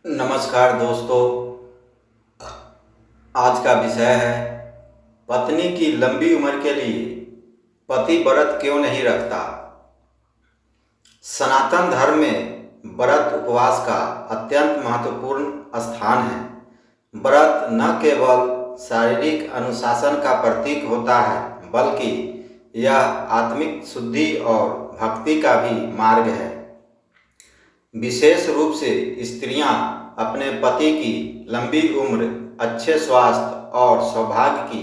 नमस्कार दोस्तों। आज का विषय है पत्नी की लंबी उम्र के लिए पति व्रत क्यों नहीं रखता। सनातन धर्म में व्रत उपवास का अत्यंत महत्वपूर्ण स्थान है। व्रत न केवल शारीरिक अनुशासन का प्रतीक होता है बल्कि यह आत्मिक शुद्धि और भक्ति का भी मार्ग है। विशेष रूप से स्त्रियां अपने पति की लंबी उम्र, अच्छे स्वास्थ्य और सौभाग्य की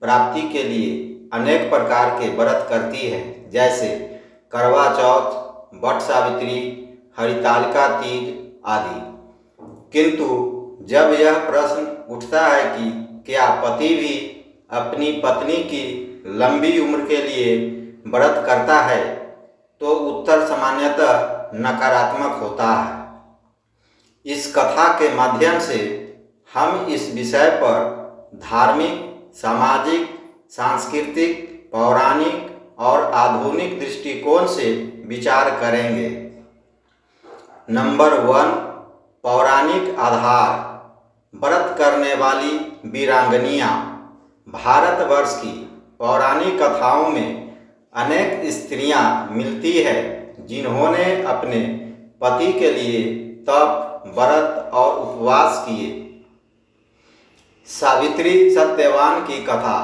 प्राप्ति के लिए अनेक प्रकार के व्रत करती है, जैसे करवा चौथ, वट सावित्री, हरितालिका तीज आदि। किंतु जब यह प्रश्न उठता है कि क्या पति भी अपनी पत्नी की लंबी उम्र के लिए व्रत करता है, तो उत्तर सामान्यतः नकारात्मक होता है। इस कथा के माध्यम से हम इस विषय पर धार्मिक, सामाजिक, सांस्कृतिक, पौराणिक और आधुनिक दृष्टिकोण से विचार करेंगे। नंबर 1, पौराणिक आधार। व्रत करने वाली वीरांगनियां। भारतवर्ष की पौराणिक कथाओं में अनेक स्त्रियां मिलती है जिन्होंने अपने पति के लिए तप, व्रत और उपवास किए। सावित्री सत्यवान की कथा।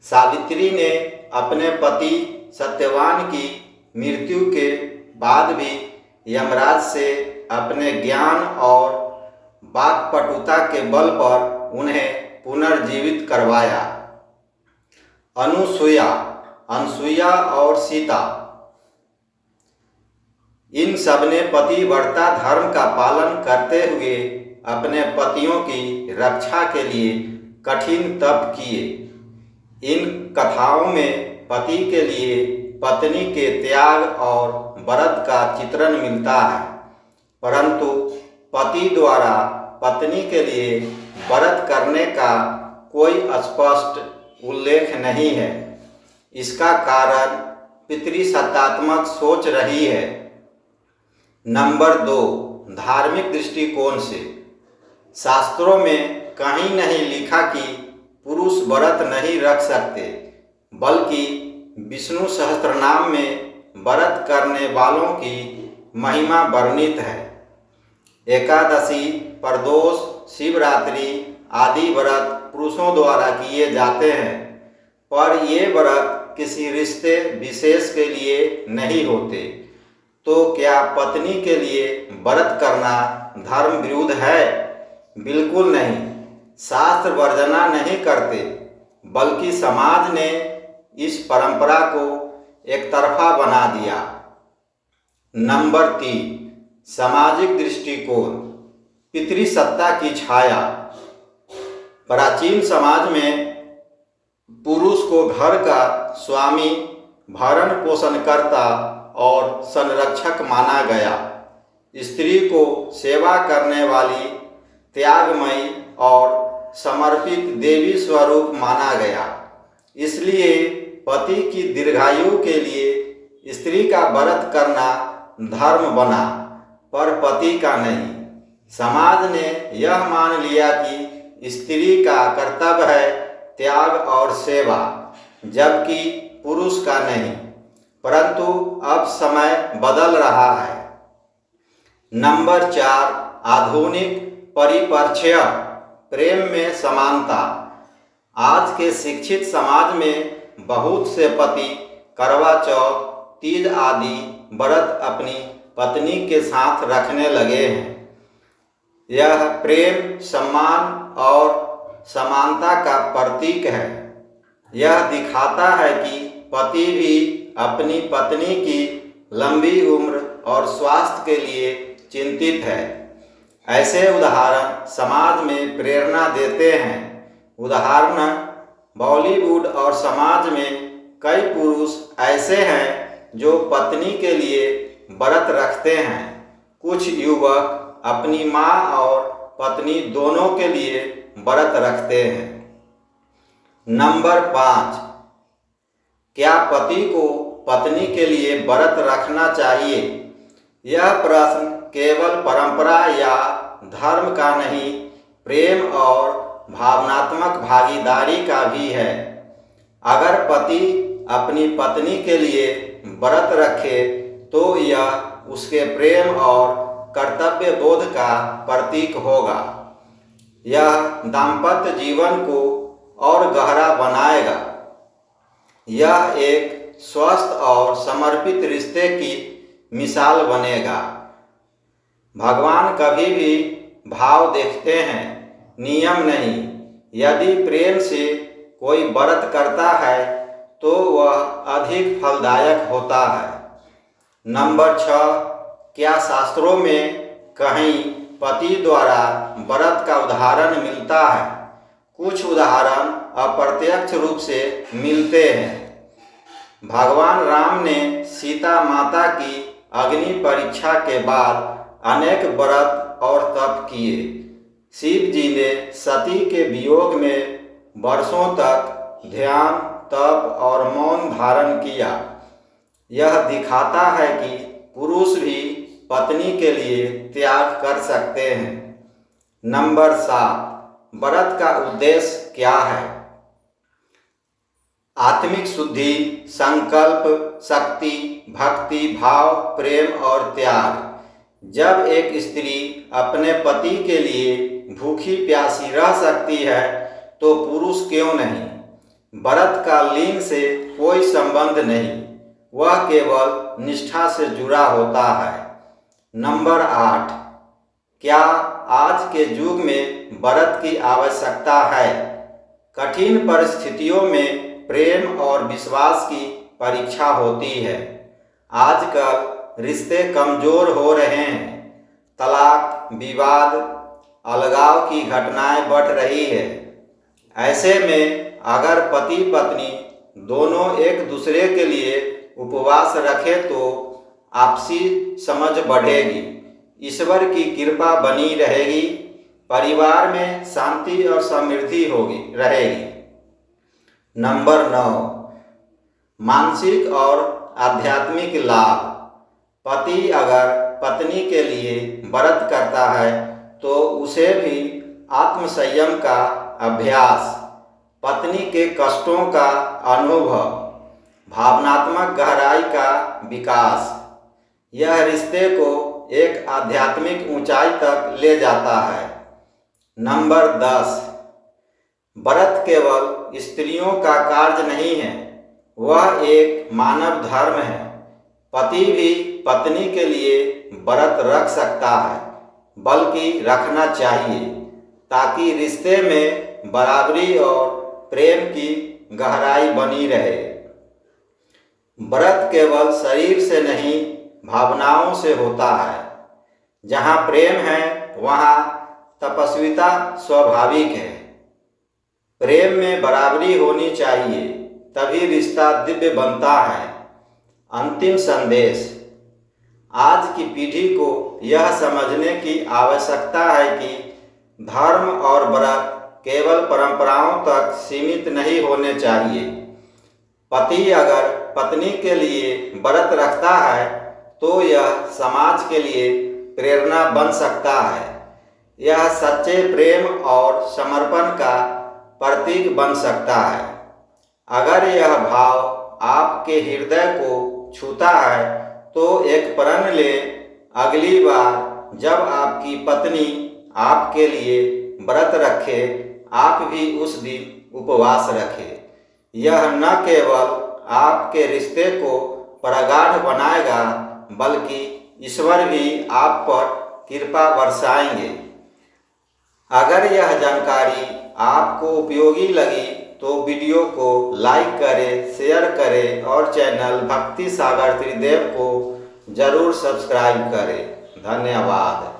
सावित्री ने अपने पति सत्यवान की मृत्यु के बाद भी यमराज से अपने ज्ञान और वाक्पटुता के बल पर उन्हें पुनर्जीवित करवाया। अनसुईया और सीता, इन सबने पतिव्रता धर्म का पालन करते हुए अपने पतियों की रक्षा के लिए कठिन तप किए। इन कथाओं में पति के लिए पत्नी के त्याग और व्रत का चित्रण मिलता है, परंतु पति द्वारा पत्नी के लिए व्रत करने का कोई स्पष्ट उल्लेख नहीं है। इसका कारण पितृसत्तात्मक सोच रही है। नंबर 2, धार्मिक दृष्टिकोण से। शास्त्रों में कहीं नहीं लिखा कि पुरुष व्रत नहीं रख सकते, बल्कि विष्णु सहस्त्रनाम में व्रत करने वालों की महिमा वर्णित है। एकादशी, प्रदोष, शिवरात्रि आदि व्रत पुरुषों द्वारा किए जाते हैं, पर ये व्रत किसी रिश्ते विशेष के लिए नहीं होते। तो क्या पत्नी के लिए व्रत करना धर्म विरुद्ध है? बिल्कुल नहीं। शास्त्र वर्जना नहीं करते, बल्कि समाज ने इस परंपरा को एक तरफा बना दिया। नंबर 3, सामाजिक दृष्टिकोण। पितृसत्ता की छाया। प्राचीन समाज में पुरुष को घर का स्वामी, भरण पोषण करता और संरक्षक माना गया। स्त्री को सेवा करने वाली, त्यागमयी और समर्पित देवी स्वरूप माना गया। इसलिए पति की दीर्घायु के लिए स्त्री का व्रत करना धर्म बना, पर पति का नहीं। समाज ने यह मान लिया कि स्त्री का कर्तव्य है त्याग और सेवा, जबकि पुरुष का नहीं। परंतु अब समय बदल रहा है। नंबर 4, आधुनिक परिप्रेक्ष्य। प्रेम में समानता। आज के शिक्षित समाज में बहुत से पति करवा चौथ, तीज आदि व्रत अपनी पत्नी के साथ रखने लगे हैं। यह प्रेम, सम्मान और समानता का प्रतीक है। यह दिखाता है कि पति भी अपनी पत्नी की लंबी उम्र और स्वास्थ्य के लिए चिंतित है। ऐसे उदाहरण समाज में प्रेरणा देते हैं। उदाहरण, बॉलीवुड और समाज में कई पुरुष ऐसे हैं जो पत्नी के लिए व्रत रखते हैं। कुछ युवक अपनी माँ और पत्नी दोनों के लिए व्रत रखते हैं। नंबर 5, क्या पति को पत्नी के लिए व्रत रखना चाहिए? यह प्रश्न केवल परंपरा या धर्म का नहीं, प्रेम और भावनात्मक भागीदारी का भी है। अगर पति अपनी पत्नी के लिए व्रत रखे तो यह उसके प्रेम और कर्तव्य बोध का प्रतीक होगा। यह दाम्पत्य जीवन को और गहरा बनाएगा। यह एक स्वस्थ और समर्पित रिश्ते की मिसाल बनेगा। भगवान कभी भी भाव देखते हैं, नियम नहीं। यदि प्रेम से कोई व्रत करता है तो वह अधिक फलदायक होता है। नंबर 6, क्या शास्त्रों में कहीं पति द्वारा व्रत का उदाहरण मिलता है? कुछ उदाहरण अप्रत्यक्ष रूप से मिलते हैं। भगवान राम ने सीता माता की अग्नि परीक्षा के बाद अनेक व्रत और तप किए। शिव जी ने सती के वियोग में वर्षों तक ध्यान, तप और मौन धारण किया। यह दिखाता है कि पुरुष भी पत्नी के लिए त्याग कर सकते हैं। नंबर 7, व्रत का उद्देश्य क्या है? आत्मिक शुद्धि, संकल्प, शक्ति, भक्ति, भाव, प्रेम और त्याग। जब एक स्त्री अपने पति के लिए भूखी प्यासी रह सकती है तो पुरुष क्यों नहीं? व्रत का लिंग से कोई संबंध नहीं, वह केवल निष्ठा से जुड़ा होता है। नंबर 8, क्या आज के युग में व्रत की आवश्यकता है? कठिन परिस्थितियों में प्रेम और विश्वास की परीक्षा होती है। आजकल रिश्ते कमजोर हो रहे हैं। तलाक, विवाद, अलगाव की घटनाएं बढ़ रही है। ऐसे में अगर पति पत्नी दोनों एक दूसरे के लिए उपवास रखें तो आपसी समझ बढ़ेगी, ईश्वर की कृपा बनी रहेगी, परिवार में शांति और समृद्धि रहेगी। नंबर 9, मानसिक और आध्यात्मिक लाभ। पति अगर पत्नी के लिए व्रत करता है तो उसे भी आत्मसंयम का अभ्यास, पत्नी के कष्टों का अनुभव, भावनात्मक गहराई का विकास। यह रिश्ते को एक आध्यात्मिक ऊंचाई तक ले जाता है। नंबर 10, व्रत केवल स्त्रियों का कार्य नहीं है, वह एक मानव धर्म है। पति भी पत्नी के लिए व्रत रख सकता है, बल्कि रखना चाहिए, ताकि रिश्ते में बराबरी और प्रेम की गहराई बनी रहे। व्रत केवल शरीर से नहीं, भावनाओं से होता है। जहाँ प्रेम है वहाँ तपस्विता स्वाभाविक है। प्रेम में बराबरी होनी चाहिए, तभी रिश्ता दिव्य बनता है। अंतिम संदेश, आज की पीढ़ी को यह समझने की आवश्यकता है कि धर्म और व्रत केवल परंपराओं तक सीमित नहीं होने चाहिए। पति अगर पत्नी के लिए व्रत रखता है तो यह समाज के लिए प्रेरणा बन सकता है। यह सच्चे प्रेम और समर्पण का प्रतीक बन सकता है। अगर यह भाव आपके हृदय को छूता है तो एक प्रण ले, अगली बार जब आपकी पत्नी आपके लिए व्रत रखे, आप भी उस दिन उपवास रखें। यह न केवल आपके रिश्ते को प्रगाढ़ बनाएगा, बल्कि ईश्वर भी आप पर कृपा बरसाएंगे। अगर यह जानकारी आपको उपयोगी लगी तो वीडियो को लाइक करें, शेयर करें और चैनल भक्ति सागर त्रिदेव को जरूर सब्सक्राइब करें। धन्यवाद।